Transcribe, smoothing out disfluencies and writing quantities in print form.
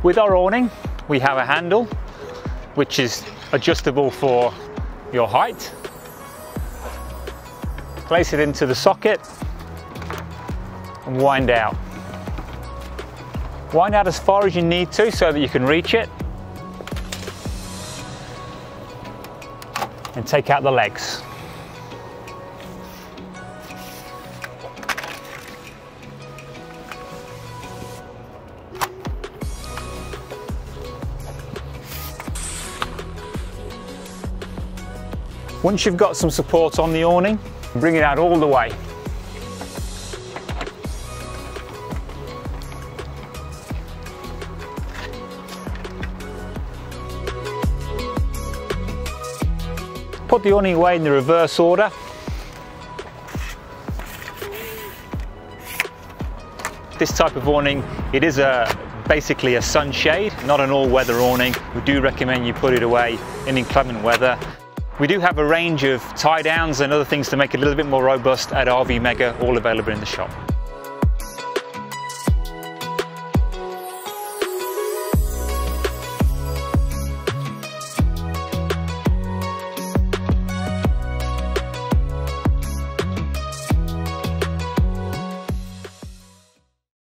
With our awning, we have a handle which is adjustable for your height. Place it into the socket and wind out. Wind out as far as you need to so that you can reach it. And take out the legs. Once you've got some support on the awning, bring it out all the way. Put the awning away in the reverse order. This type of awning, it is basically a sunshade, not an all-weather awning. We do recommend you put it away in inclement weather. We do have a range of tie downs and other things to make it a little bit more robust at RV Mega, all available in the shop.